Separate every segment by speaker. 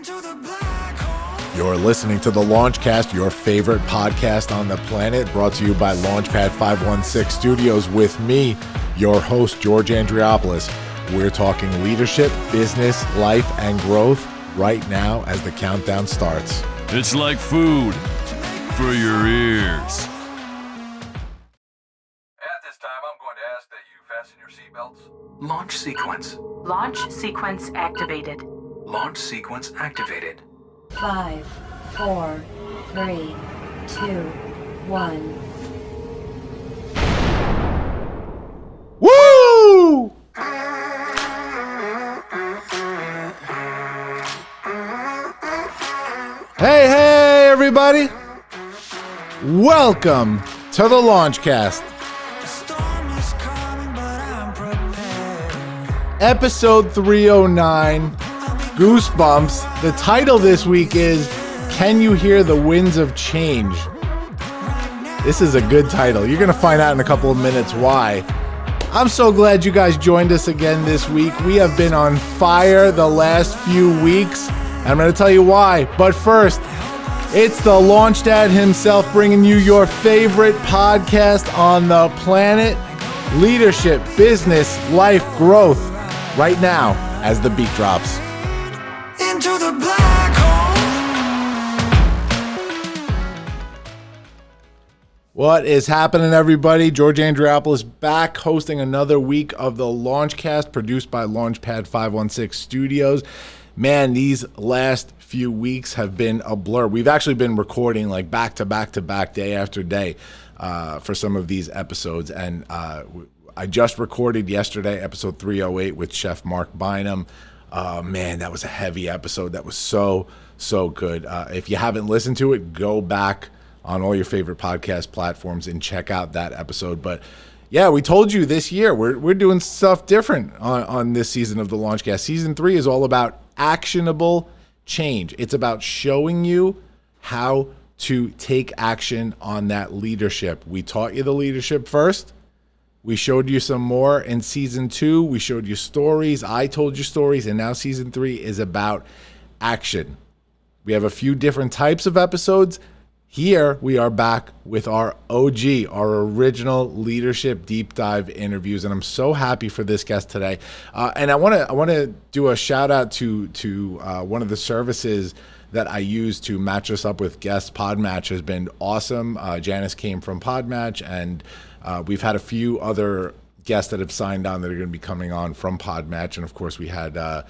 Speaker 1: You're listening to the Launchcast, your favorite podcast on the planet, brought to you by Launchpad 516 Studios with me, your host, George Andriopoulos. We're talking leadership, business, life, and growth right now as the countdown starts.
Speaker 2: It's like food for your ears.
Speaker 3: At this time, I'm going to ask that you fasten your seatbelts.
Speaker 4: Launch sequence.
Speaker 5: Launch sequence activated.
Speaker 4: Launch sequence activated.
Speaker 6: 5, 4, 3, 2, 1.
Speaker 1: Woo! Hey, everybody. Welcome to the Launchcast. Episode 309, Goosebumps. The title this week is, Can You Hear the Winds of Change? This is a good title. You're going to find out in a couple of minutes why. I'm so glad you guys joined us again this week. We have been on fire the last few weeks. I'm going to tell you why. But first, it's the LaunchDad himself bringing you your favorite podcast on the planet. Leadership, business, life, growth. Right now, as the beat drops.
Speaker 7: Into the black hole.
Speaker 1: What is happening, everybody? George Andriopoulos back hosting another week of the Launchcast produced by Launchpad 516 Studios. Man, these last few weeks have been a blur. We've actually been recording like back to back to back, day after day for some of these episodes. And I just recorded yesterday, episode 308 with Chef Mark Bynum. Man, that was a heavy episode. That was so good. If you haven't listened to it, go back on all your favorite podcast platforms and check out that episode. But yeah, we told you this year we're doing stuff different on this season of the Launchcast. Season 3 is all about actionable change. It's about showing you how to take action on that leadership. We taught you the leadership first. We showed you some more in season 2. We showed you stories. I told you stories. And now season 3 is about action. We have a few different types of episodes. Here we are back with our OG, our original leadership deep dive interviews. And I'm so happy for this guest today. And I want to do a shout out to one of the services that I use to match us up with guests. Podmatch has been awesome. Janice came from Podmatch, and we've had a few other guests that have signed on that are going to be coming on from Podmatch. And of course, we had a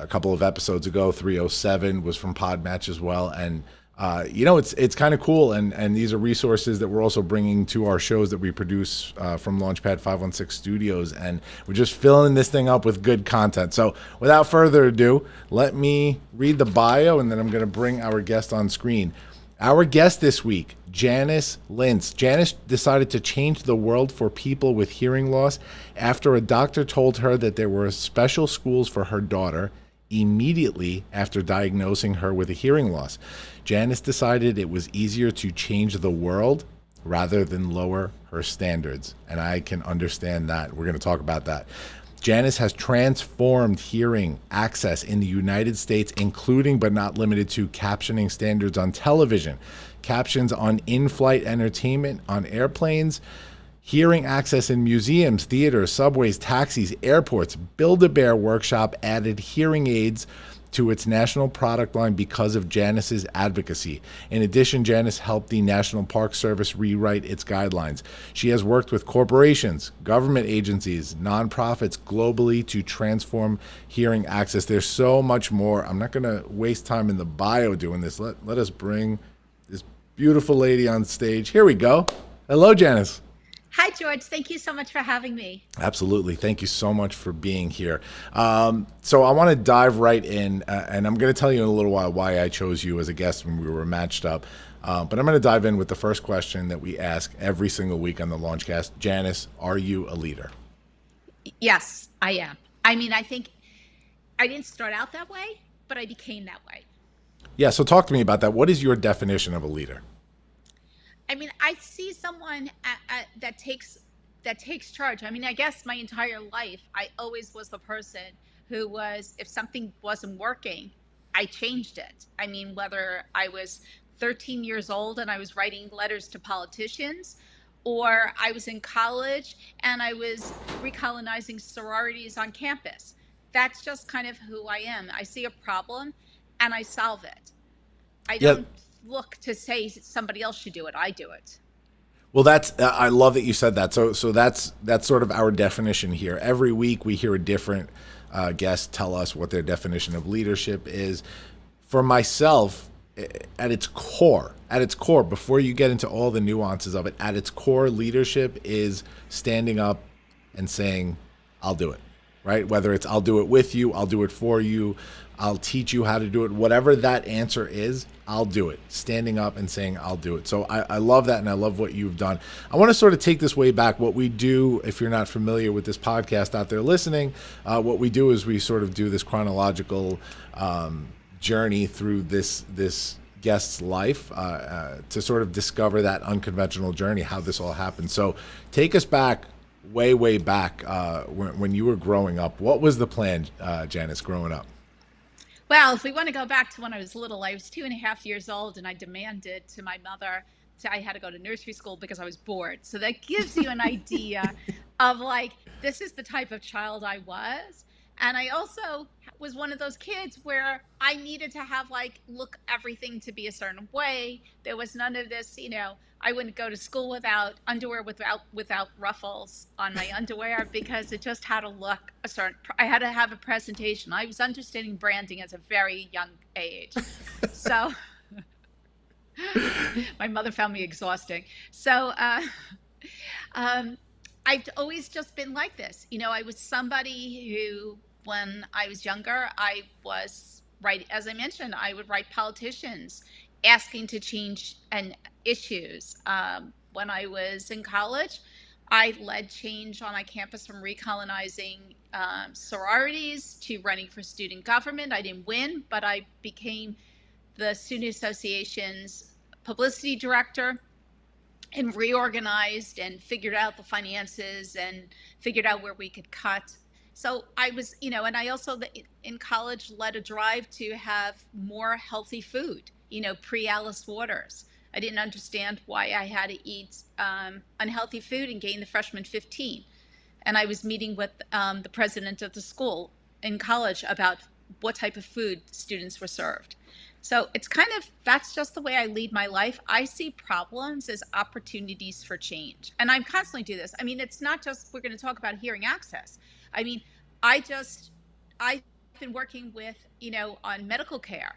Speaker 1: couple of episodes ago, 307 was from Podmatch as well. And it's kind of cool. And these are resources that we're also bringing to our shows that we produce from Launchpad 516 Studios. And we're just filling this thing up with good content. So without further ado, let me read the bio, and then I'm going to bring our guest on screen. Our guest this week, Janice Lintz. Janice decided to change the world for people with hearing loss after a doctor told her that there were special schools for her daughter immediately after diagnosing her with a hearing loss. Janice decided it was easier to change the world rather than lower her standards. And I can understand that. We're going to talk about that. Janice has transformed hearing access in the United States, including but not limited to captioning standards on television, captions on in-flight entertainment on airplanes, hearing access in museums, theaters, subways, taxis, airports. Build-A-Bear Workshop added hearing aids to its national product line because of Janice's advocacy. In addition, Janice helped the National Park Service rewrite its guidelines. She has worked with corporations, government agencies, nonprofits globally to transform hearing access. There's so much more. I'm not going to waste time in the bio doing this. Let us bring this beautiful lady on stage. Here we go. Hello, Janice.
Speaker 8: Hi, George. Thank you so much for having me.
Speaker 1: Absolutely. Thank you so much for being here. So I want to dive right in, and I'm going to tell you in a little while why I chose you as a guest when we were matched up. But I'm going to dive in with the first question that we ask every single week on the Launchcast. Janice, are you a leader?
Speaker 8: Yes, I am. I mean, I think I didn't start out that way, but I became that way.
Speaker 1: Yeah, so talk to me about that. What is your definition of a leader?
Speaker 8: I mean, I see someone that takes charge. I mean, I guess my entire life, I always was the person who was, if something wasn't working, I changed it. I mean, whether I was 13 years old and I was writing letters to politicians, or I was in college and I was recolonizing sororities on campus. That's just kind of who I am. I see a problem and I solve it. I don't look to say somebody else should do it. I do it.
Speaker 1: Well, I love that you said that. So that's sort of our definition here. Every week we hear a different guest tell us what their definition of leadership is. For myself, at its core, before you get into all the nuances of it, at its core, leadership is standing up and saying, I'll do it, right? Whether it's I'll do it with you, I'll do it for you, I'll teach you how to do it, whatever that answer is, I'll do it. Standing up and saying, I'll do it. So I love that, and I love what you've done. I want to sort of take this way back. What we do, if you're not familiar with this podcast out there listening, what we do is we sort of do this chronological journey through this guest's life to sort of discover that unconventional journey, how this all happened. So take us back, way back when you were growing up. What was the plan, Janice, growing up?
Speaker 8: Well, if we want to go back to when I was little, I was 2.5 years old, and I demanded to my mother I had to go to nursery school because I was bored. So that gives you an idea of like, this is the type of child I was. And I also was one of those kids where I needed to have look everything to be a certain way. There was none of this, I wouldn't go to school without underwear, without ruffles on my underwear, because it just had to look a certain, I had to have a presentation. I was understanding branding at a very young age. So my mother found me exhausting. So I've always just been like this. I was somebody who, when I was younger, I was as I mentioned, I would write politicians asking to change issues. When I was in college, I led change on my campus from recolonizing sororities to running for student government. I didn't win, but I became the Student Association's publicity director and reorganized and figured out the finances and figured out where we could cut. So I was, and I also in college led a drive to have more healthy food, pre-Alice Waters. I didn't understand why I had to eat unhealthy food and gain the freshman 15. And I was meeting with the president of the school in college about what type of food students were served. So it's that's just the way I lead my life. I see problems as opportunities for change. And I constantly do this. I mean, it's not just, we're going to talk about hearing access. I mean, I've been working with, on medical care,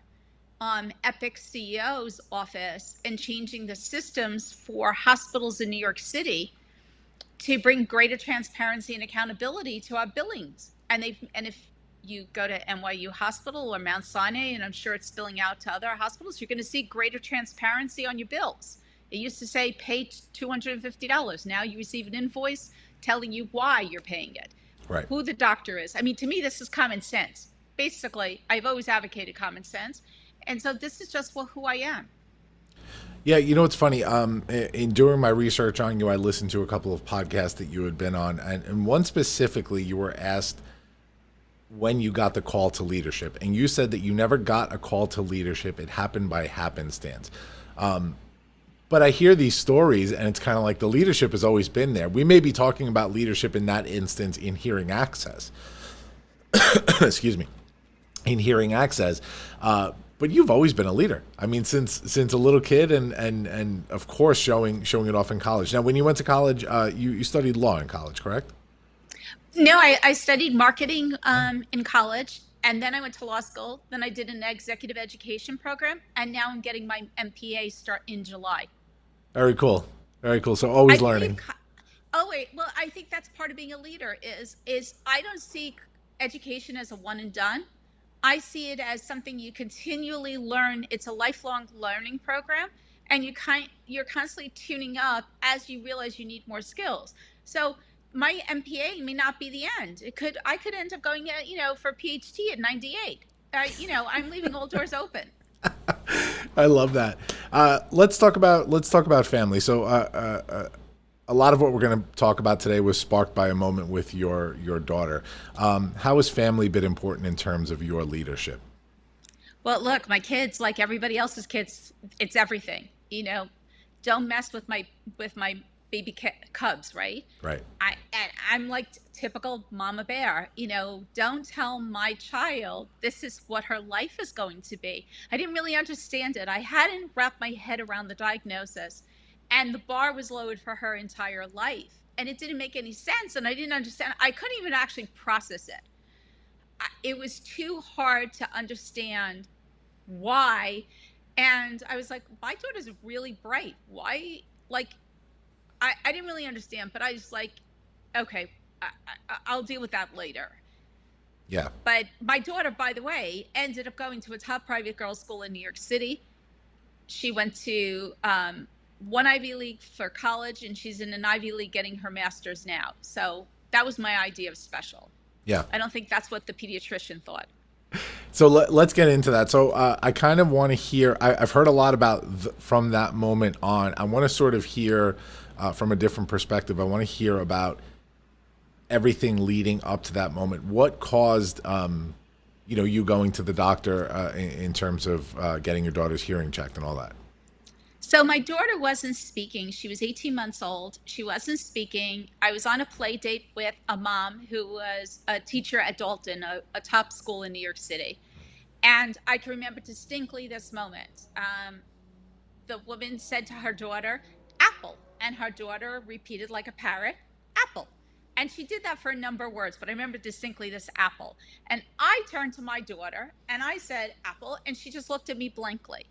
Speaker 8: Epic CEO's office, and changing the systems for hospitals in New York City to bring greater transparency and accountability to our billings. And if you go to NYU Hospital or Mount Sinai, and I'm sure it's spilling out to other hospitals, you're going to see greater transparency on your bills. It used to say pay $250. Now you receive an invoice telling you why you're paying it, right, who the doctor is. I mean, to me, this is common sense. Basically, I've always advocated common sense. And so this is just who I am.
Speaker 1: Yeah, it's funny. During my research on you, I listened to a couple of podcasts that you had been on, and one specifically, you were asked when you got the call to leadership, and you said that you never got a call to leadership. It happened by happenstance. But I hear these stories, and it's kind of like the leadership has always been there. We may be talking about leadership in that instance in hearing access. Excuse me. In hearing access. But you've always been a leader. I mean, since a little kid, and of course showing it off in college. Now, when you went to college, you studied law in college, correct?
Speaker 8: No, I studied marketing in college, and then I went to law school. Then I did an executive education program, and now I'm getting my MPA start in July. Very cool.
Speaker 1: Very cool. So always learning.
Speaker 8: Well, I think that's part of being a leader is I don't see education as a one and done. I see it as something you continually learn. It's a lifelong learning program, and you're constantly tuning up as you realize you need more skills. So my MPA may not be the end. I could end up going, for a PhD at 98. I'm leaving all doors open.
Speaker 1: I love that. Let's talk about family. So a lot of what we're going to talk about today was sparked by a moment with your daughter. How has family been important in terms of your leadership?
Speaker 8: Well, look, my kids, like everybody else's kids, it's everything. Don't mess with my baby cubs, right?
Speaker 1: Right.
Speaker 8: I'm like typical mama bear. Don't tell my child this is what her life is going to be. I didn't really understand it. I hadn't wrapped my head around the diagnosis, and the bar was lowered for her entire life, and it didn't make any sense, and I didn't understand. I couldn't even actually process it. It was too hard to understand why. And I was like, my daughter's really bright. Why? Like, I didn't really understand, but I was like, okay, I'll deal with that later.
Speaker 1: Yeah.
Speaker 8: But my daughter, by the way, ended up going to a top private girls' school in New York City. She went to one Ivy League for college, and she's in an Ivy League getting her master's now. So that was my idea of special.
Speaker 1: Yeah.
Speaker 8: I don't think that's what the pediatrician thought.
Speaker 1: So let's get into that. So I kind of want to hear, I've heard a lot about from that moment on. I want to sort of hear from a different perspective. I want to hear about everything leading up to that moment. What caused, you going to the doctor in terms of getting your daughter's hearing checked and all that?
Speaker 8: So my daughter wasn't speaking. She was 18 months old. She wasn't speaking. I was on a play date with a mom who was a teacher at Dalton, a top school in New York City. And I can remember distinctly this moment. The woman said to her daughter, apple. And her daughter repeated like a parrot, apple. And she did that for a number of words, but I remember distinctly this apple. And I turned to my daughter and I said, apple. And she just looked at me blankly.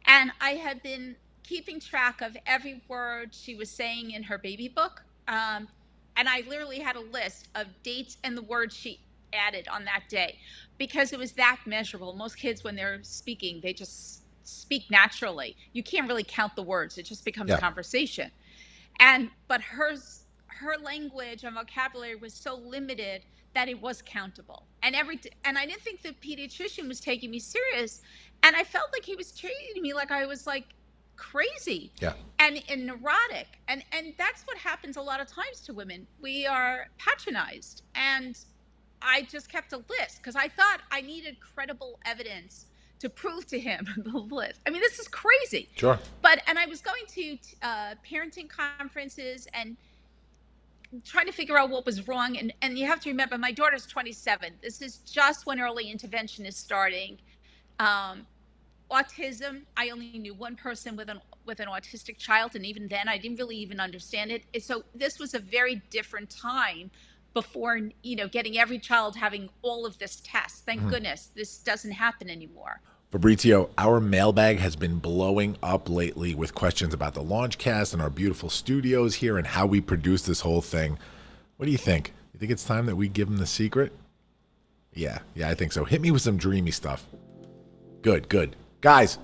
Speaker 8: And I had been keeping track of every word she was saying in her baby book. And I literally had a list of dates and the words she added on that day because it was that measurable. Most kids, when they're speaking, they just speak naturally. You can't really count the words. It just becomes conversation. But her language and vocabulary was so limited that it was countable. And I didn't think the pediatrician was taking me serious. And I felt like he was treating me like I was like crazy and neurotic. And that's what happens a lot of times to women. We are patronized. And I just kept a list because I thought I needed credible evidence to prove to him the list. I mean, this is crazy.
Speaker 1: Sure.
Speaker 8: And I was going to parenting conferences and trying to figure out what was wrong. And you have to remember, my daughter's 27. This is just when early intervention is starting. Autism, I only knew one person with an autistic child, and even then I didn't really even understand it. So this was a very different time before, getting every child having all of this test. Thank goodness this doesn't happen anymore.
Speaker 1: Fabrizio, our mailbag has been blowing up lately with questions about the Launchcast and our beautiful studios here and how we produce this whole thing. What do you think? You think it's time that we give them the secret? Yeah, I think so. Hit me with some dreamy stuff. Good. Guys,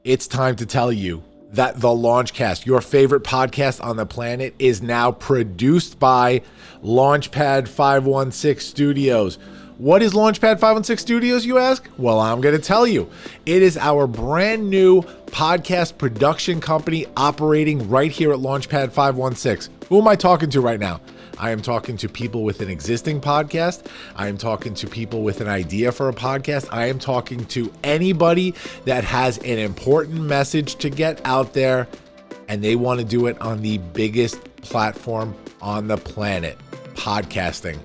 Speaker 1: it's time to tell you that the Launchcast, your favorite podcast on the planet, is now produced by Launchpad 516 Studios. What is Launchpad 516 Studios, you ask? Well, I'm going to tell you. It is our brand new podcast production company operating right here at Launchpad 516. Who am I talking to right now? I am talking to people with an existing podcast. I am talking to people with an idea for a podcast. I am talking to anybody that has an important message to get out there, and they want to do it on the biggest platform on the planet, podcasting.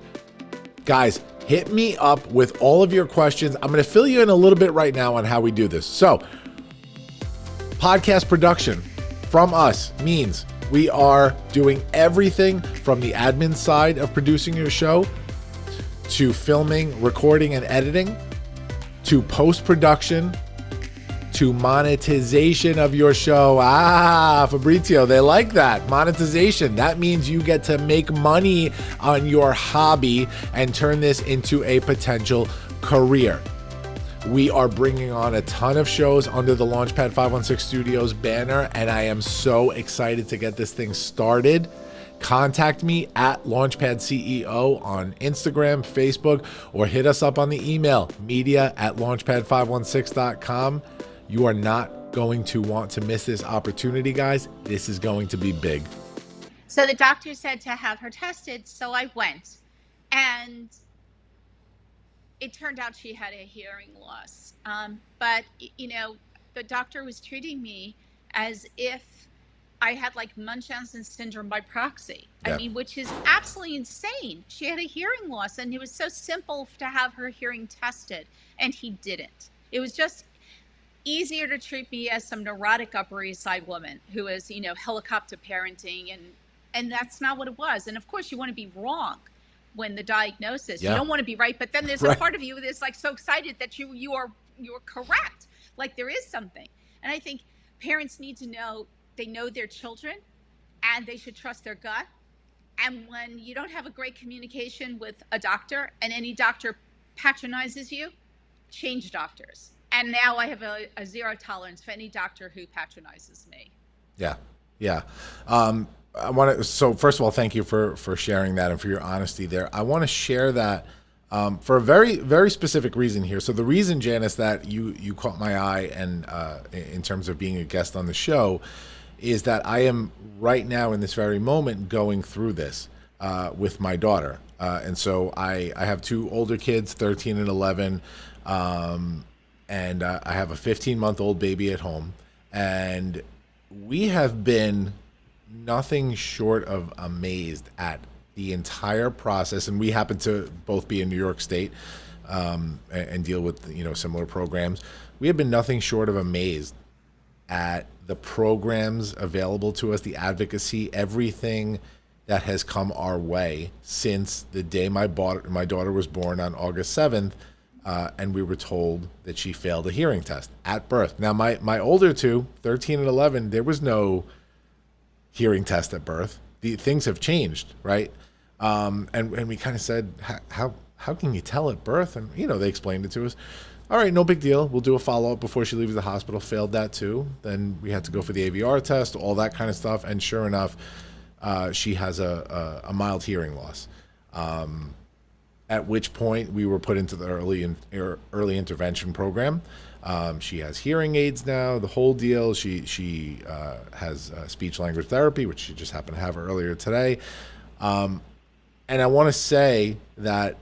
Speaker 1: Guys, hit me up with all of your questions. I'm going to fill you in a little bit right now on how we do this. So, podcast production from us means we are doing everything from the admin side of producing your show to filming, recording, and editing to post-production to monetization of your show. Fabrizio, they like that. Monetization. That means you get to make money on your hobby and turn this into a potential career. We are bringing on a ton of shows under the Launchpad 516 Studios banner, and I am so excited to get this thing started. Contact me at Launchpad CEO on Instagram, Facebook, or hit us up on the email, media@launchpad516.com. You are not going to want to miss this opportunity, guys. This is going to be big.
Speaker 8: So the doctor said to have her tested, so I went. And it turned out she had a hearing loss. But, the doctor was treating me as if I had like Munchausen syndrome by proxy.
Speaker 1: Yeah.
Speaker 8: I mean, which is absolutely insane. She had a hearing loss, and it was so simple to have her hearing tested, and he didn't. It was just easier to treat me as some neurotic Upper East Side woman who is, helicopter parenting, and that's not what it was. And of course, you want to be wrong when the diagnosis.
Speaker 1: Yeah.
Speaker 8: You don't want to be right, but then there's
Speaker 1: Right.
Speaker 8: a part of you that's like so excited that you're correct. Like there is something. And I think parents need to know they know their children and they should trust their gut. And when you don't have a great communication with a doctor and any doctor patronizes you, change doctors. And now I have a zero tolerance for any doctor who patronizes me.
Speaker 1: Yeah. Yeah. I want to, so first of all, thank you for sharing that and for your honesty there. I want to share that for a very, very specific reason here. So the reason, Janice, that you caught my eye and in terms of being a guest on the show is that I am right now in this very moment going through this with my daughter. And so I have two older kids, 13 and 11, and I have a 15-month-old baby at home. And we have been nothing short of amazed at the entire process. And we happen to both be in New York State and deal with similar programs. We have been nothing short of amazed at the programs available to us, the advocacy, everything that has come our way since the day my daughter was born on August 7th, and we were told that she failed a hearing test at birth. Now, my older two, 13 and 11, there was no hearing test at birth. The things have changed, right? And we kind of said, how can you tell at birth? And they explained it to us. All right, no big deal. We'll do a follow-up before she leaves the hospital. Failed that too. Then we had to go for the AVR test, all that kind of stuff. And sure enough, she has a mild hearing loss. At which point we were put into the early intervention program. She has hearing aids now, the whole deal. She has speech language therapy, which she just happened to have earlier today. And I want to say that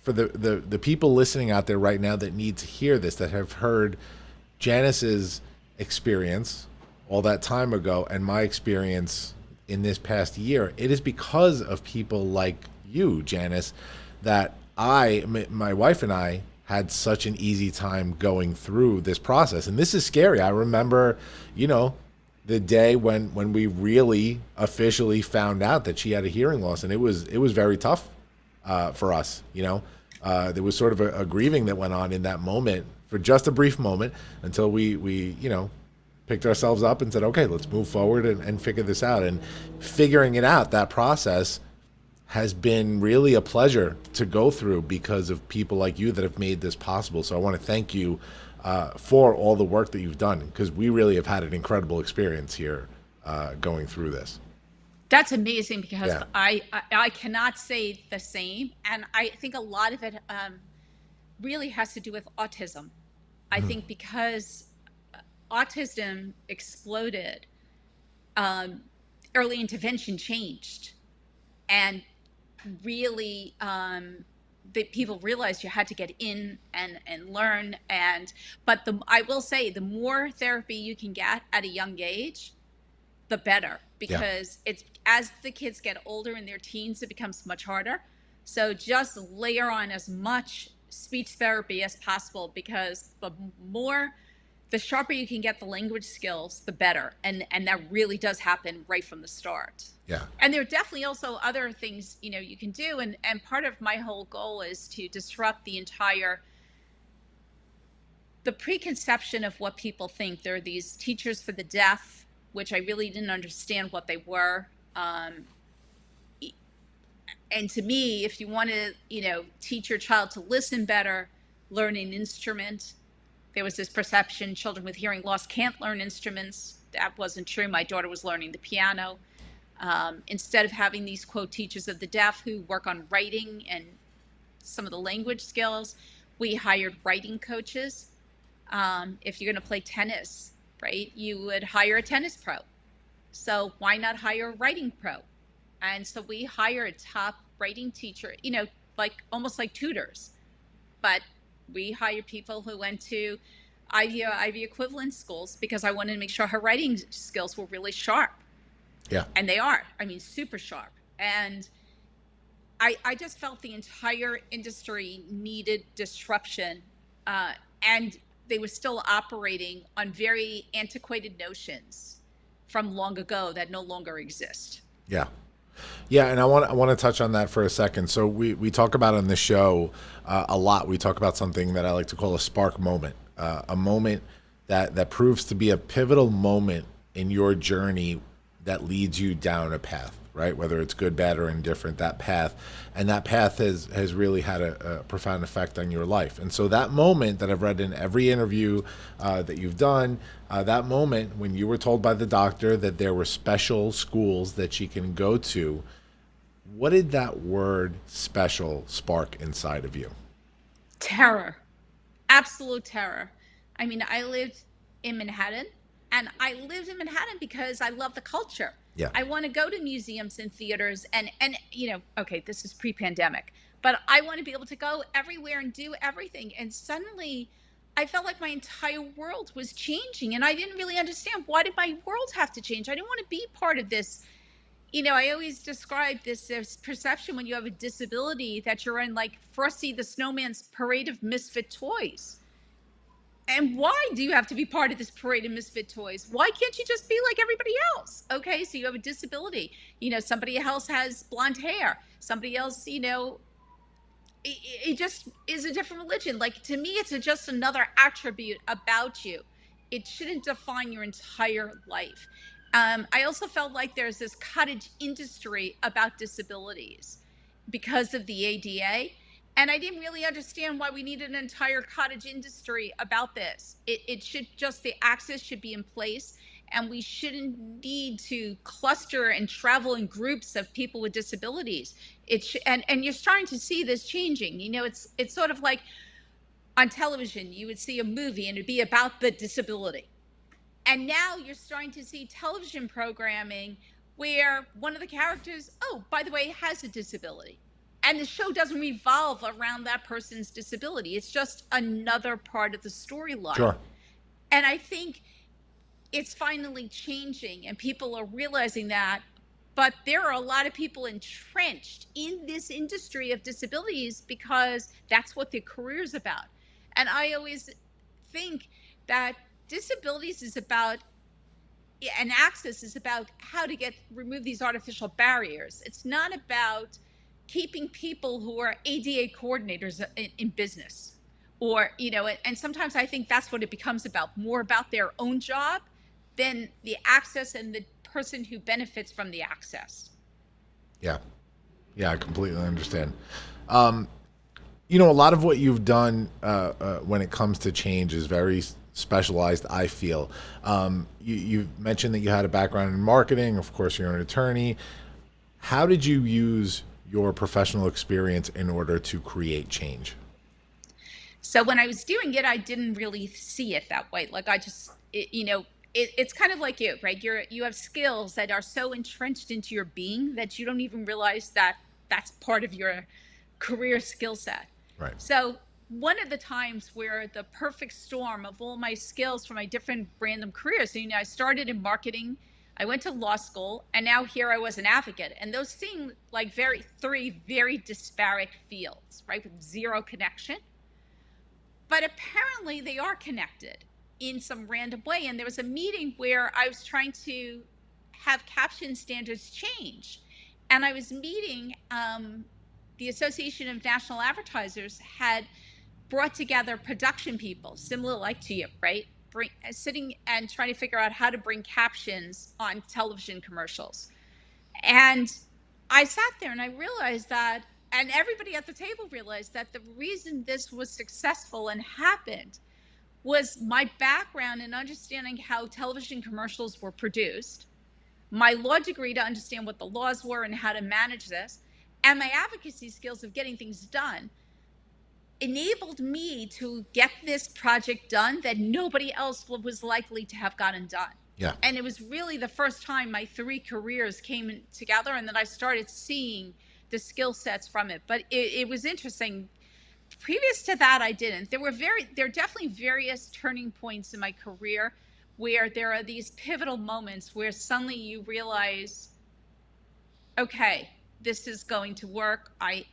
Speaker 1: for the people listening out there right now that need to hear this, that have heard Janice's experience all that time ago and my experience in this past year, it is because of people like you, Janice, that my wife and I had such an easy time going through this process. And this is scary. I remember, the day when we really officially found out that she had a hearing loss, and it was very tough for us. There was sort of a grieving that went on in that moment for just a brief moment until we picked ourselves up and said, okay, let's move forward and figure this out. And figuring it out, that process has been really a pleasure to go through because of people like you that have made this possible. So I want to thank you for all the work that you've done, because we really have had an incredible experience here going through this.
Speaker 8: That's amazing, because
Speaker 1: Yeah.
Speaker 8: I cannot say the same. And I think a lot of it really has to do with autism. I think because autism exploded, early intervention changed. And really, the people realized you had to get in and learn. But I will say, the more therapy you can get at a young age, the better, because it's as the kids get older in their teens, it becomes much harder. So just layer on as much speech therapy as possible, because the sharper you can get the language skills, the better. And that really does happen right from the start.
Speaker 1: Yeah.
Speaker 8: And there are definitely also other things, you can do. And part of my whole goal is to disrupt the preconception of what people think. There are these teachers for the deaf, which I really didn't understand what they were. And to me, if you want to, teach your child to listen better, learn an instrument. There was this perception children with hearing loss can't learn instruments. That wasn't true. My daughter was learning the piano. Instead of having these, quote, teachers of the deaf who work on writing and some of the language skills, we hired writing coaches. If you're going to play tennis, right, you would hire a tennis pro. So why not hire a writing pro? And so we hired top writing teacher, almost like tutors. but we hired people who went to Ivy equivalent schools because I wanted to make sure her writing skills were really sharp.
Speaker 1: Yeah.
Speaker 8: And they are, I mean, super sharp. And I just felt the entire industry needed disruption, and they were still operating on very antiquated notions from long ago that no longer exist.
Speaker 1: Yeah. Yeah, and I want to touch on that for a second. So we talk about on the show a lot. We talk about something that I like to call a spark moment, a moment that proves to be a pivotal moment in your journey that leads you down a path, right? Whether it's good, bad, or indifferent, that path. And that path has really had a profound effect on your life. And so that moment that I've read in every interview that you've done, that moment when you were told by the doctor that there were special schools that she can go to, what did that word special spark inside of you?
Speaker 8: Terror, absolute terror. I mean, I lived in Manhattan, and I lived in Manhattan because I love the culture.
Speaker 1: Yeah.
Speaker 8: I want to go to museums and theaters and okay, this is pre-pandemic, but I want to be able to go everywhere and do everything. And suddenly I felt like my entire world was changing, and I didn't really understand, why did my world have to change? I didn't want to be part of this. I always describe this perception when you have a disability that you're in like Frosty the Snowman's parade of misfit toys. And why do you have to be part of this parade of misfit toys? Why can't you just be like everybody else? Okay, so you have a disability. Somebody else has blonde hair. Somebody else, it just is a different religion. Like, to me, it's just another attribute about you. It shouldn't define your entire life. I also felt like there's this cottage industry about disabilities because of the ADA. And I didn't really understand why we needed an entire cottage industry about this. It should just, the access should be in place, and we shouldn't need to cluster and travel in groups of people with disabilities. And you're starting to see this changing. It's sort of like on television, you would see a movie and it'd be about the disability. And now you're starting to see television programming where one of the characters, oh, by the way, has a disability. And the show doesn't revolve around that person's disability. It's just another part of the storyline.
Speaker 1: Sure.
Speaker 8: And I think it's finally changing, and people are realizing that. But there are a lot of people entrenched in this industry of disabilities because that's what their career is about. And I always think that disabilities is about, and access is about how to remove these artificial barriers. It's not about keeping people who are ADA coordinators in business, or, and sometimes I think that's what it becomes about, more about their own job than the access and the person who benefits from the access.
Speaker 1: Yeah. Yeah, I completely understand. A lot of what you've done when it comes to change is very specialized, I feel. You mentioned that you had a background in marketing. Of course, you're an attorney. How did you use your professional experience in order to create change?
Speaker 8: So when I was doing it, I didn't really see it that way. Like, I just, it's kind of like you, right? You have skills that are so entrenched into your being that you don't even realize that that's part of your career skill set.
Speaker 1: Right.
Speaker 8: So one of the times where the perfect storm of all my skills from my different random careers, so, I started in marketing, I went to law school, and now here I was an advocate. And those seem like three very disparate fields, right? With zero connection. But apparently they are connected in some random way. And there was a meeting where I was trying to have caption standards change. And I was meeting, the Association of National Advertisers had brought together production people, similar like to you, right? Sitting and trying to figure out how to bring captions on television commercials. And I sat there and I realized that, and everybody at the table realized that the reason this was successful and happened was my background in understanding how television commercials were produced, my law degree to understand what the laws were and how to manage this, and my advocacy skills of getting things done enabled me to get this project done that nobody else was likely to have gotten done.
Speaker 1: Yeah.
Speaker 8: And it was really the first time my three careers came together, and then I started seeing the skill sets from it. But it was interesting. previous to that, I didn't. There are definitely various turning points in my career where there are these pivotal moments where suddenly you realize, okay, this is going to work. I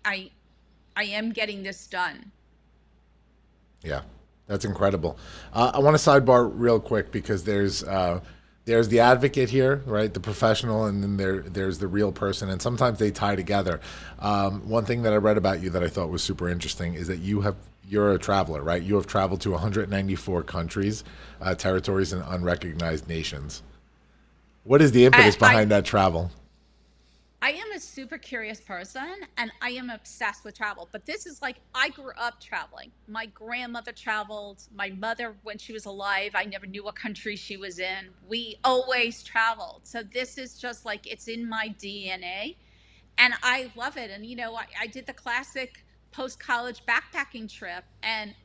Speaker 8: am getting this done.
Speaker 1: Yeah, that's incredible. I want to sidebar real quick because there's the advocate here, right? The professional, and then there's the real person, and sometimes they tie together. One thing that I read about you that I thought was super interesting is that you're a traveler, right? You have traveled to 194 countries, territories, and unrecognized nations. What is the impetus behind that travel?
Speaker 8: I am a super curious person and I am obsessed with travel, but this is like, I grew up traveling. My grandmother traveled. My mother, when she was alive, I never knew what country she was in. We always traveled. So this is just like, it's in my DNA and I love it. And, I did the classic post-college backpacking trip and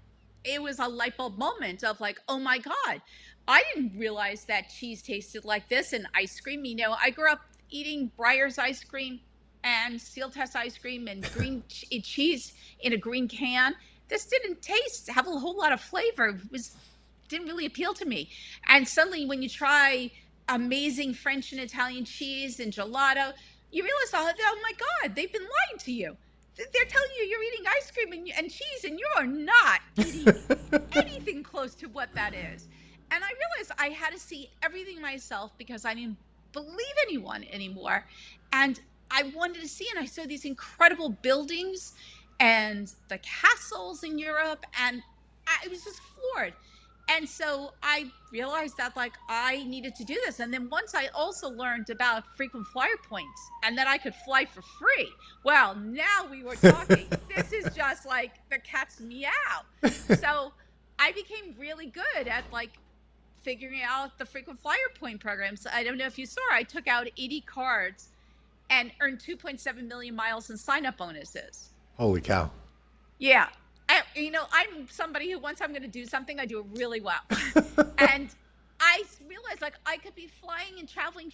Speaker 8: it was a light bulb moment of like, oh my God, I didn't realize that cheese tasted like this and ice cream. I grew up eating Breyer's ice cream and Seal Test ice cream and green cheese in a green can. This didn't have a whole lot of flavor. Didn't really appeal to me. And suddenly when you try amazing French and Italian cheese and gelato, you realize, oh my God, they've been lying to you. They're telling you you're eating ice cream and cheese and you are not eating anything close to what that is. And I realized I had to see everything myself because I didn't believe anyone anymore. And I wanted to see, and I saw these incredible buildings and the castles in Europe, and I was just floored. And so I realized that like I needed to do this. And then once I also learned about frequent flyer points and that I could fly for free. Well, now we were talking. This is just like the cat's meow. So I became really good at like figuring out the frequent flyer point programs. I don't know if you saw, I took out 80 cards and earned 2.7 million miles in sign-up bonuses.
Speaker 1: Holy cow.
Speaker 8: Yeah. I'm somebody who once I'm going to do something, I do it really well. And I realized like I could be flying and traveling,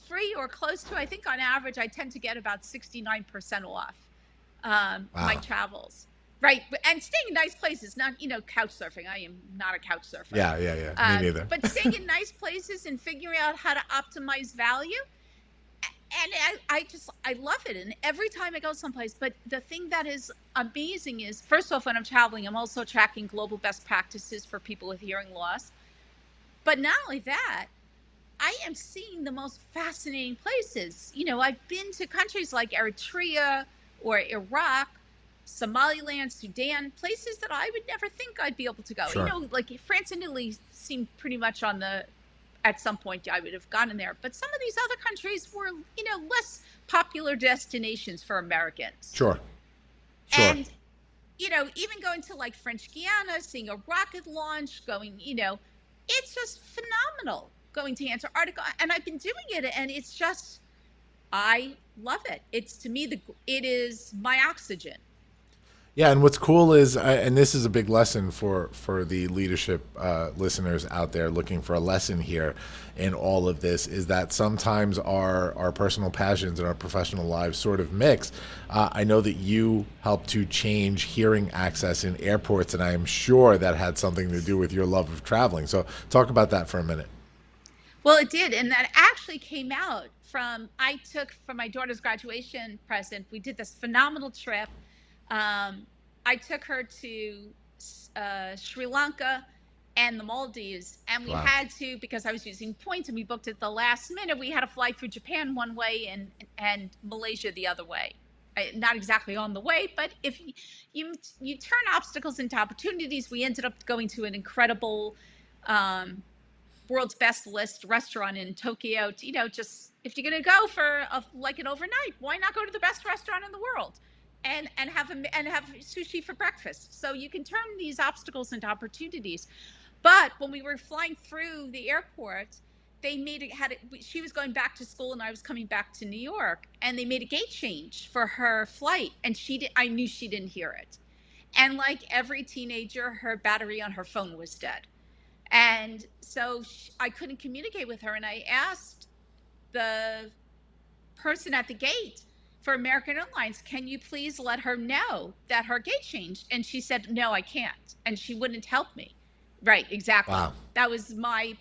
Speaker 8: free or close to, I think on average, I tend to get about 69% off my travels. Right. And staying in nice places, not, couch surfing. I am not a couch surfer.
Speaker 1: Yeah. Me neither.
Speaker 8: But staying in nice places and figuring out how to optimize value. And I love it. And every time I go someplace, but the thing that is amazing is, first off, when I'm traveling, I'm also tracking global best practices for people with hearing loss. But not only that, I am seeing the most fascinating places. I've been to countries like Eritrea or Iraq, Somaliland, Sudan, places that I would never think I'd be able to go.
Speaker 1: Sure.
Speaker 8: Like France and Italy seemed pretty much at some point I would have gone there. But some of these other countries were, less popular destinations for Americans.
Speaker 1: Sure.
Speaker 8: And, even going to like French Guiana, seeing a rocket launch, going, it's just phenomenal going to Antarctica. And I've been doing it and it's just, I love it. It's, to me, it is my oxygen.
Speaker 1: Yeah, and what's cool is, and this is a big lesson for the leadership listeners out there looking for a lesson here in all of this, is that sometimes our personal passions and our professional lives sort of mix. I know that you helped to change hearing access in airports, and I am sure that had something to do with your love of traveling. So talk about that for a minute.
Speaker 8: Well, it did, and that actually came out I took for my daughter's graduation present, we did this phenomenal trip. I took her to Sri Lanka and the Maldives, and we had to, because I was using points and we booked it the last minute, we had to fly through Japan one way and Malaysia the other way. Not exactly on the way, but if you turn obstacles into opportunities, we ended up going to an incredible world's best list restaurant in Tokyo. Just if you're going to go for an overnight, why not go to the best restaurant in the world? And have sushi for breakfast. So you can turn these obstacles into opportunities. But when we were flying through the airport, she was going back to school and I was coming back to New York, and they made a gate change for her flight, and I knew she didn't hear it. And like every teenager, her battery on her phone was dead. And so I couldn't communicate with her, and I asked the person at the gate, for American Airlines, can you please let her know that her gate changed? And she said, no, I can't. And she wouldn't help me. Right, exactly.
Speaker 1: Wow.
Speaker 8: That was my,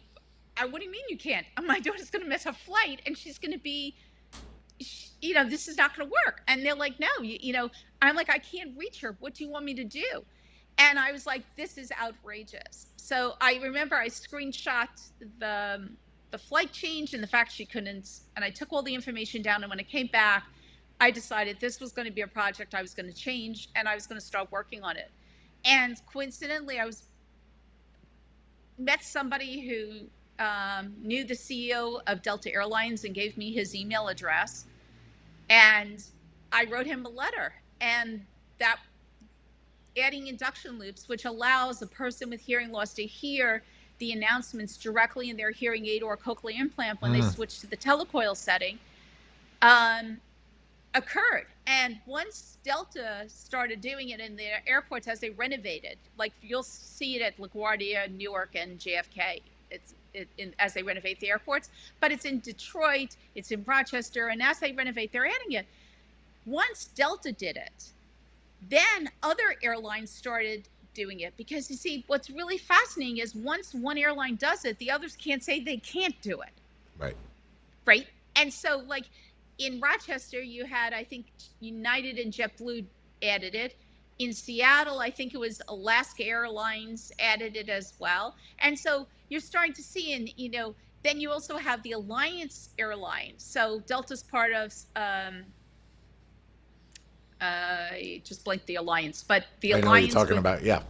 Speaker 8: what do you mean you can't? My daughter's going to miss her flight and she's going to be, this is not going to work. And they're like, no, I'm like, I can't reach her. What do you want me to do? And I was like, this is outrageous. So I remember I screenshot the flight change and the fact she couldn't, and I took all the information down. And when it came back, I decided this was going to be a project I was going to change and I was going to start working on it. And coincidentally, I met somebody who knew the CEO of Delta Airlines and gave me his email address. And I wrote him a letter, and that adding induction loops, which allows a person with hearing loss to hear the announcements directly in their hearing aid or cochlear implant when they switch to the telecoil setting, occurred. And once Delta started doing it in their airports as they renovated, like you'll see it at LaGuardia, Newark, and JFK, as they renovate the airports, but it's in Detroit, it's in Rochester, and as they renovate, they're adding it. Once Delta did it, then other airlines started doing it, because you see, what's really fascinating is once one airline does it, the others can't say they can't do it. Right. And so like in Rochester, you had, I think, United and JetBlue added it. In Seattle, I think it was Alaska Airlines added it as well. And so you're starting to see, and then you also have the Alliance Airlines. So Delta's part of, just blanked the Alliance, but the Alliance. I know what you're
Speaker 1: talking about, yeah.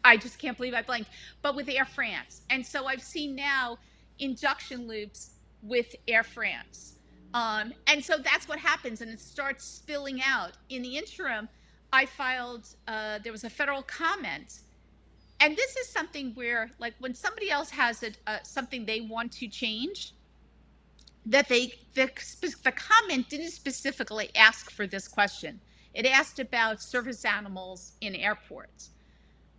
Speaker 8: I just can't believe I blanked, but with Air France. And so I've seen now induction loops with Air France. And so that's what happens, and it starts spilling out. In the interim, I filed, there was a federal comment. And this is something where, like, when somebody else has something they want to change, that the comment didn't specifically ask for this question. It asked about service animals in airports.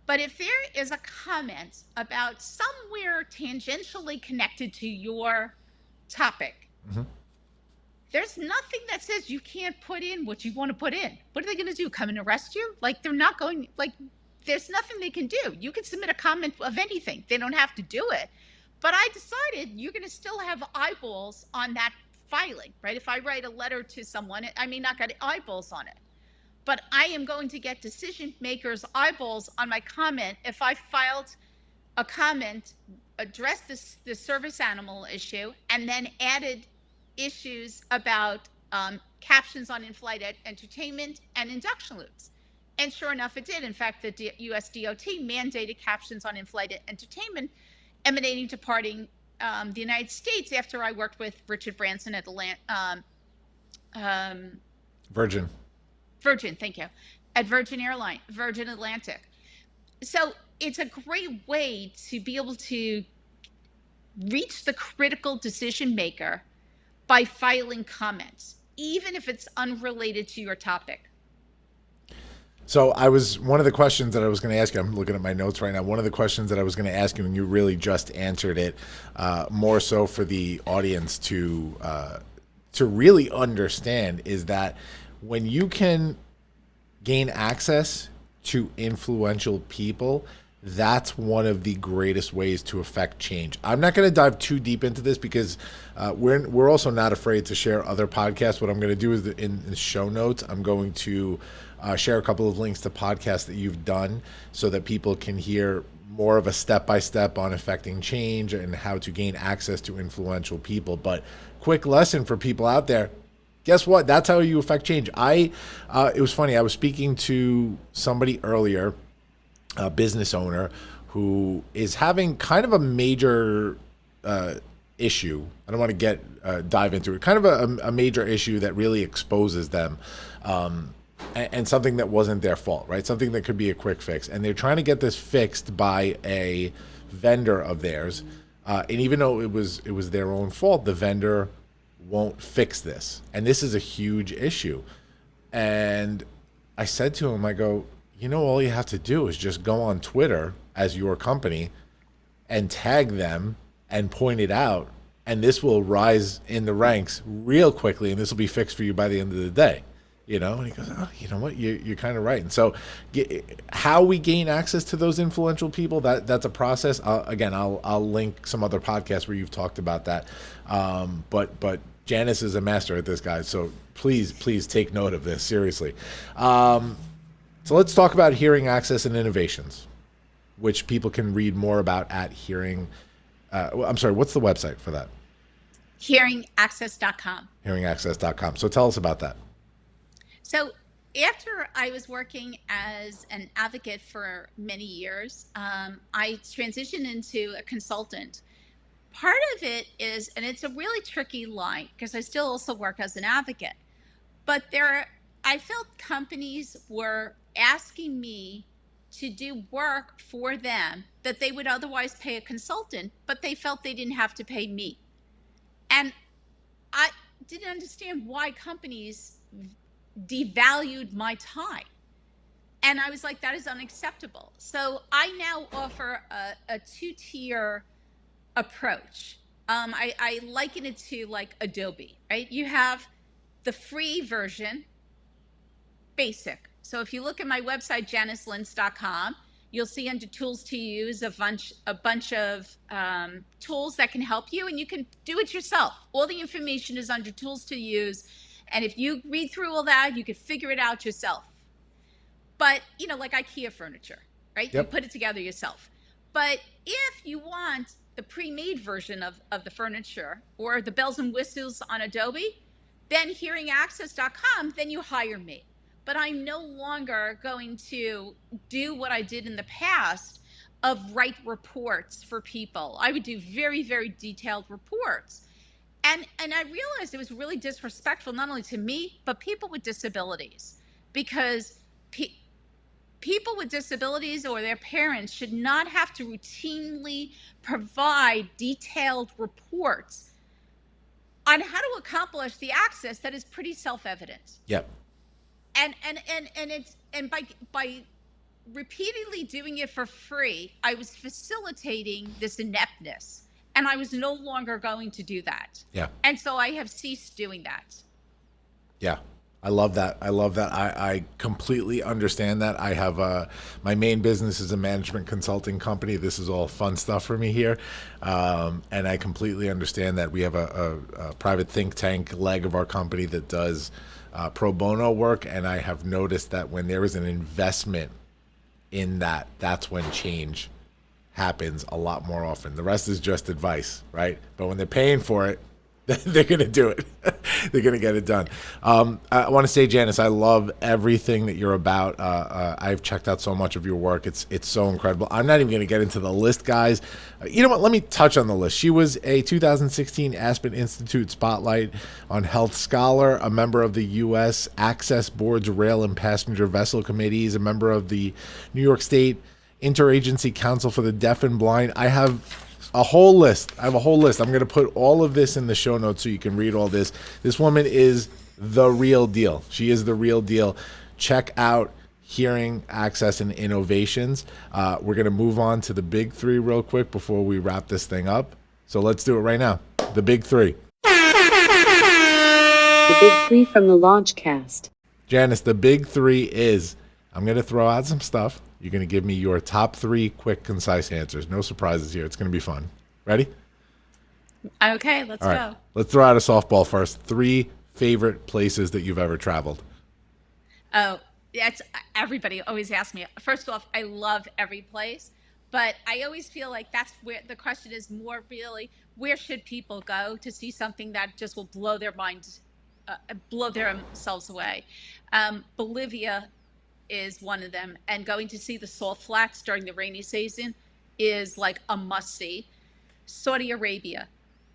Speaker 8: But if there is a comment about somewhere tangentially connected to your topic, there's nothing that says you can't put in what you want to put in. What are they going to do? Come and arrest you? Like, they're not going, like, there's nothing they can do. You can submit a comment of anything. They don't have to do it. But I decided you're going to still have eyeballs on that filing, right? If I write a letter to someone, I may not get eyeballs on it. But I am going to get decision makers' eyeballs on my comment if I filed a comment, addressed the service animal issue, and then added issues about captions on in-flight entertainment and induction loops. And sure enough, it did. In fact, the US DOT mandated captions on in-flight entertainment emanating departing the United States after I worked with Richard Branson at Virgin, thank you, at Virgin Atlantic. So it's a great way to be able to reach the critical decision maker by filing comments, even if it's unrelated to your topic.
Speaker 1: So one of the questions that I was going to ask you, I'm looking at my notes right now, one of the questions that I was going to ask you, and you really just answered it, more so for the audience to really understand, is that when you can gain access to influential people, that's one of the greatest ways to affect change. I'm not going to dive too deep into this because we're also not afraid to share other podcasts. What I'm going to do is in the show notes, I'm going to share a couple of links to podcasts that you've done so that people can hear more of a step-by-step on affecting change and how to gain access to influential people. But quick lesson for people out there, guess what? That's how you affect change. It was funny. I was speaking to somebody earlier, a business owner who is having kind of a major issue. I don't want to dive into it. Kind of a major issue that really exposes them, and something that wasn't their fault, right? Something that could be a quick fix. And they're trying to get this fixed by a vendor of theirs. And even though it was their own fault, the vendor won't fix this. And this is a huge issue. And I said to him, I go, all you have to do is just go on Twitter as your company and tag them and point it out. And this will rise in the ranks real quickly. And this will be fixed for you by the end of the day. And he goes, oh, you know what, you're kind of right. And so how we gain access to those influential people, that's a process. I'll link some other podcasts where you've talked about that. But Janice is a master at this, guys. So please take note of this, seriously. So let's talk about hearing access and innovations, which people can read more about at hearing. I'm sorry, what's the website for that?
Speaker 8: Hearingaccess.com.
Speaker 1: Hearingaccess.com. So tell us about that.
Speaker 8: So after I was working as an advocate for many years, I transitioned into a consultant. Part of it is, and it's a really tricky line because I still also work as an advocate, but I felt companies were asking me to do work for them that they would otherwise pay a consultant, but they felt they didn't have to pay me. And I didn't understand why companies devalued my time. And I was like, that is unacceptable. So I now offer a two-tier approach. I liken it to like Adobe, right? You have the free version, basic. So if you look at my website, janicelintz.com, you'll see under tools to use a bunch of tools that can help you, and you can do it yourself. All the information is under tools to use. And if you read through all that, you could figure it out yourself. But, like IKEA furniture, right?
Speaker 1: Yep.
Speaker 8: You put it together yourself. But if you want the pre-made version of the furniture or the bells and whistles on Adobe, then hearingaccess.com, then you hire me. But I'm no longer going to do what I did in the past of write reports for people. I would do very, very detailed reports. And I realized it was really disrespectful, not only to me, but people with disabilities, because people with disabilities or their parents should not have to routinely provide detailed reports on how to accomplish the access that is pretty self-evident.
Speaker 1: Yep.
Speaker 8: And by repeatedly doing it for free, I was facilitating this ineptness. And I was no longer going to do that.
Speaker 1: Yeah.
Speaker 8: And so I have ceased doing that.
Speaker 1: Yeah. I love that. I completely understand that. I have my main business is a management consulting company. This is all fun stuff for me here. And I completely understand that. We have a private think tank leg of our company that does pro bono work. And I have noticed that when there is an investment in that, that's when change happens a lot more often. The rest is just advice, right? But when they're paying for it, they're going to do it. They're going to get it done. I want to say, Janice, I love everything that you're about. I've checked out so much of your work. It's so incredible. I'm not even going to get into the list, guys. You know what? Let me touch on the list. She was a 2016 Aspen Institute Spotlight on Health Scholar, a member of the U.S. Access Board's Rail and Passenger Vessel Committees, a member of the New York State Interagency Council for the Deaf and Blind. I have a whole list. I'm going to put all of this in the show notes so you can read all this. This woman is the real deal. She is the real deal. Check out Hearing Access and Innovations. We're going to move on to the big three real quick before we wrap this thing up. So let's do it right now. The big three.
Speaker 6: The big three from the Launchcast.
Speaker 1: Janice, the big three is, I'm going to throw out some stuff. You're going to give me your top three quick, concise answers. No surprises here. It's going to be fun. Ready?
Speaker 8: Okay, let's go.
Speaker 1: Let's throw out a softball first. 3 favorite places that you've ever traveled.
Speaker 8: Oh, that's everybody always asks me. First off, I love every place, but I always feel like that's where the question is more really, where should people go to see something that just will blow their minds, blow themselves away? Bolivia is one of them, and going to see the salt flats during the rainy season is like a must-see. Saudi Arabia,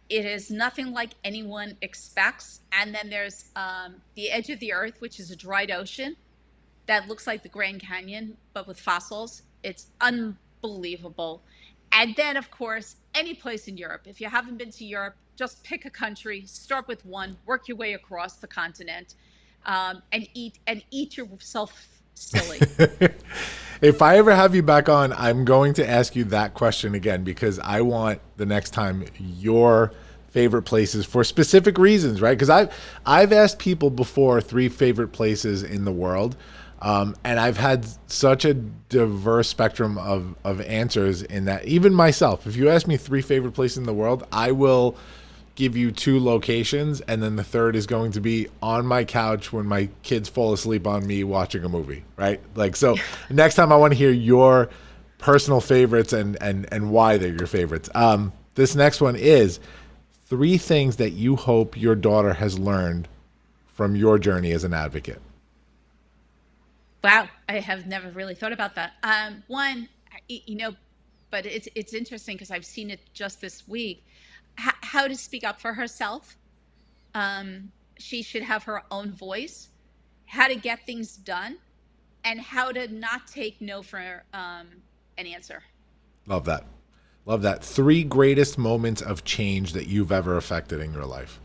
Speaker 8: it is nothing like anyone expects. And then there's the edge of the earth, which is a dried ocean that looks like the Grand Canyon, but with fossils. It's unbelievable. And then, of course, any place in Europe. If you haven't been to Europe, just pick a country, start with one, work your way across the continent, and eat yourself silly.
Speaker 1: If I ever have you back on, I'm going to ask you that question again, because I want the next time your favorite places for specific reasons, right? Because I've asked people before 3 favorite places in the world, and I've had such a diverse spectrum of answers in that. Even myself, if you ask me 3 favorite places in the world, I will give you 2 locations, and then the third is going to be on my couch when my kids fall asleep on me watching a movie, right? Like, so next time I want to hear your personal favorites and why they're your favorites. This next one is 3 things that you hope your daughter has learned from your journey as an advocate.
Speaker 8: Wow, I have never really thought about that. One, but it's interesting because I've seen it just this week. How to speak up for herself. She should have her own voice. How to get things done, and how to not take no for an answer.
Speaker 1: Love that. Love that. 3 greatest moments of change that you've ever affected in your life.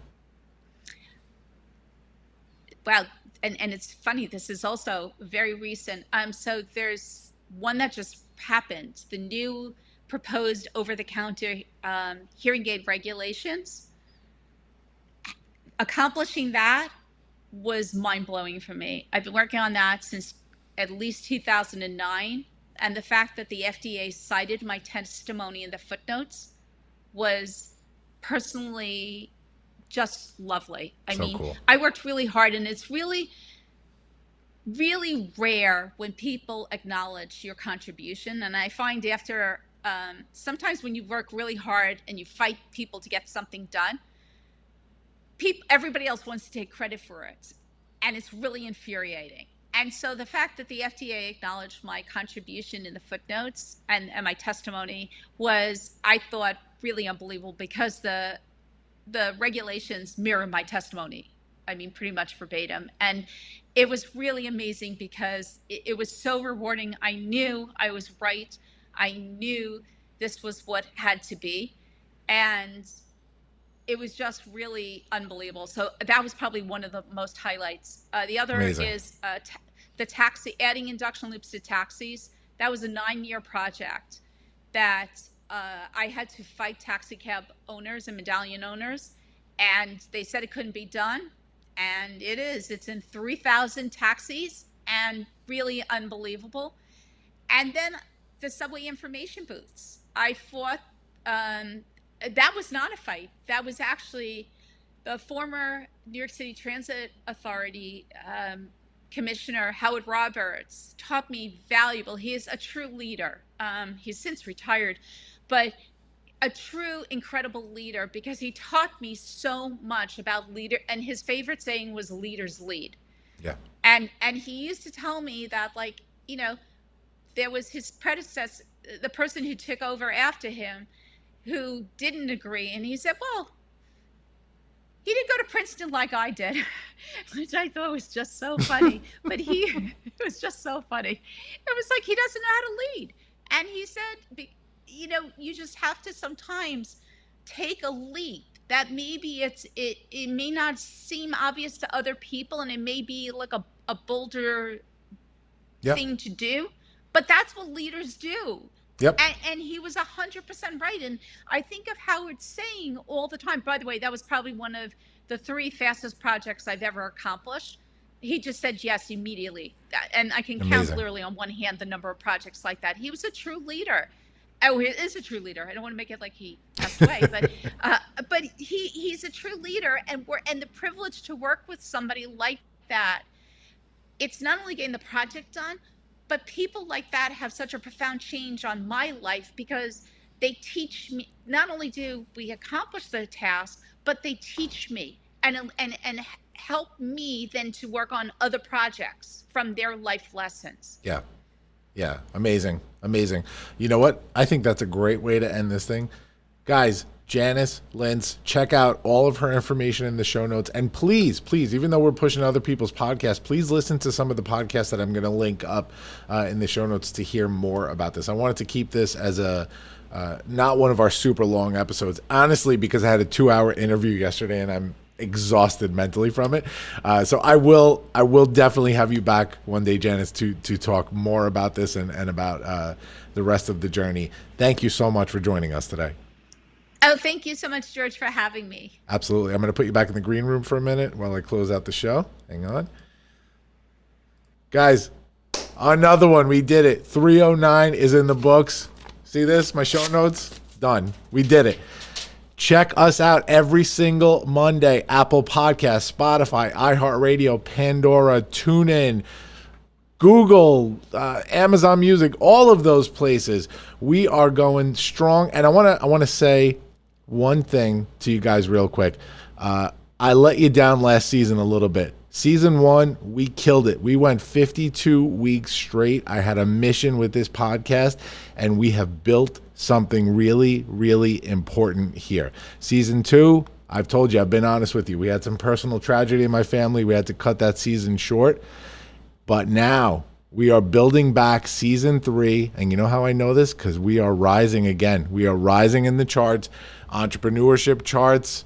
Speaker 8: Wow. And it's funny, this is also very recent. So there's one that just happened, the new proposed over-the-counter hearing aid regulations. Accomplishing that was mind-blowing for me. I've been working on that since at least 2009. And the fact that the FDA cited my testimony in the footnotes was personally just lovely. I mean, cool. I worked really hard, and it's really, really rare when people acknowledge your contribution. And I find after sometimes when you work really hard and you fight people to get something done, everybody else wants to take credit for it. And it's really infuriating. And so the fact that the FDA acknowledged my contribution in the footnotes and my testimony was, I thought, really unbelievable, because the regulations mirror my testimony. I mean, pretty much verbatim. And it was really amazing because it was so rewarding. I knew I was right. I knew this was what had to be. And it was just really unbelievable. So that was probably one of the most highlights. The other Amazing. Is adding induction loops to taxis. That was a 9-year project that I had to fight taxi cab owners and medallion owners, and they said it couldn't be done. And it is. It's in 3,000 taxis, and really unbelievable. And then the subway information booths. I fought. That was not a fight. That was actually the former New York City Transit Authority Commissioner Howard Roberts taught me valuable. He is a true leader. He's since retired, but a true incredible leader, because he taught me so much about leader. And his favorite saying was "leaders lead." Yeah. And he used to tell me that, like, there was his predecessor, the person who took over after him, who didn't agree. And he said, well, he didn't go to Princeton like I did, which I thought was just so funny. But it was just so funny. It was like, he doesn't know how to lead. And he said, you just have to sometimes take a leap that maybe it may not seem obvious to other people, and it may be like a bolder thing to do, but that's what leaders do. Yep. And he was 100% right. And I think of Howard saying all the time, by the way, that was probably one of the 3 fastest projects I've ever accomplished. He just said yes immediately. And I can count literally on one hand the number of projects like that. He was a true leader. Oh, he is a true leader. I don't want to make it like he passed away, but he's a true leader, and the privilege to work with somebody like that. It's not only getting the project done, but people like that have such a profound change on my life, because they teach me. Not only do we accomplish the task, but they teach me and help me then to work on other projects from their life lessons. Yeah. Yeah. Amazing. Amazing. You know what? I think that's a great way to end this thing. Guys, Janice Lintz, check out all of her information in the show notes. And please, even though we're pushing other people's podcasts, please listen to some of the podcasts that I'm going to link up in the show notes to hear more about this. I wanted to keep this as not one of our super long episodes, honestly, because I had a 2-hour interview yesterday and I'm exhausted mentally from it. So I will definitely have you back one day, Janice, to talk more about this and about the rest of the journey. Thank you so much for joining us today. Oh, thank you so much, George, for having me.
Speaker 1: Absolutely. I'm going to put you back in the green room for a minute while I close out the show. Hang on. Guys, another one. We did it. 309 is in the books. See this? My show notes? Done. We did it. Check us out every single Monday. Apple Podcasts, Spotify, iHeartRadio, Pandora, TuneIn, Google, Amazon Music, all of those places. We are going strong. And I want to say one thing to you guys real quick. I let you down last season a little bit. Season 1, we killed it. We went 52 weeks straight. I had a mission with this podcast, and we have built something really, really important here. Season 2, I've told you, I've been honest with you. We had some personal tragedy in my family. We had to cut that season short. But now we are building back season 3. And you know how I know this? Because we are rising again. We are rising in the charts, entrepreneurship charts,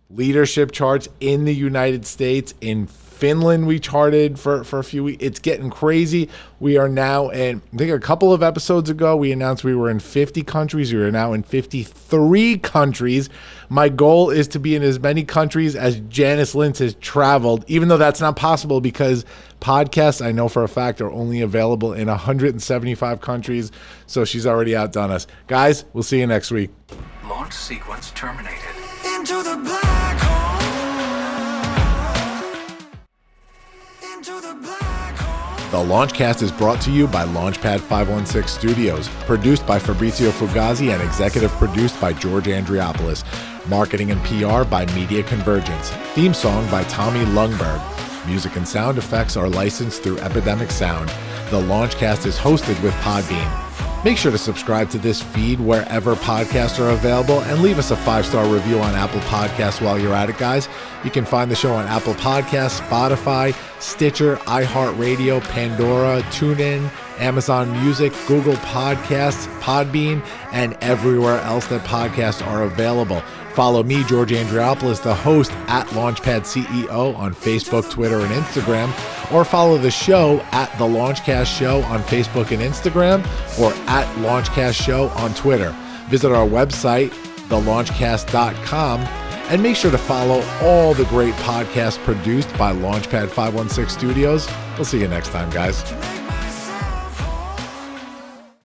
Speaker 1: leadership charts in the United States. In Finland, we charted for a few weeks. It's getting crazy. We are now in, I think a couple of episodes ago, we announced we were in 50 countries. We are now in 53 countries. My goal is to be in as many countries as Janice Lintz has traveled, even though that's not possible because podcasts, I know for a fact, are only available in 175 countries. So she's already outdone us. Guys, we'll see you next week.
Speaker 4: Launch sequence terminated.
Speaker 7: Into the black hole. Into the black hole.
Speaker 1: The Launchcast is brought to you by Launchpad 516 Studios, produced by Fabrizio Fugazi and executive produced by George Andriopoulos. Marketing and PR by Media Convergence. Theme song by Tommy Lungberg. Music and sound effects are licensed through Epidemic Sound. The Launchcast is hosted with Podbean. Make sure to subscribe to this feed wherever podcasts are available and leave us a 5-star review on Apple Podcasts while you're at it, guys. You can find the show on Apple Podcasts, Spotify, Stitcher, iHeartRadio, Pandora, TuneIn, Amazon Music, Google Podcasts, Podbean, and everywhere else that podcasts are available. Follow me, George Andriopoulos, the host, at Launchpad CEO on Facebook, Twitter, and Instagram, or follow the show at The Launchcast Show on Facebook and Instagram, or at Launchcast Show on Twitter. Visit our website, thelaunchcast.com, and make sure to follow all the great podcasts produced by Launchpad 516 Studios. We'll see you next time, guys.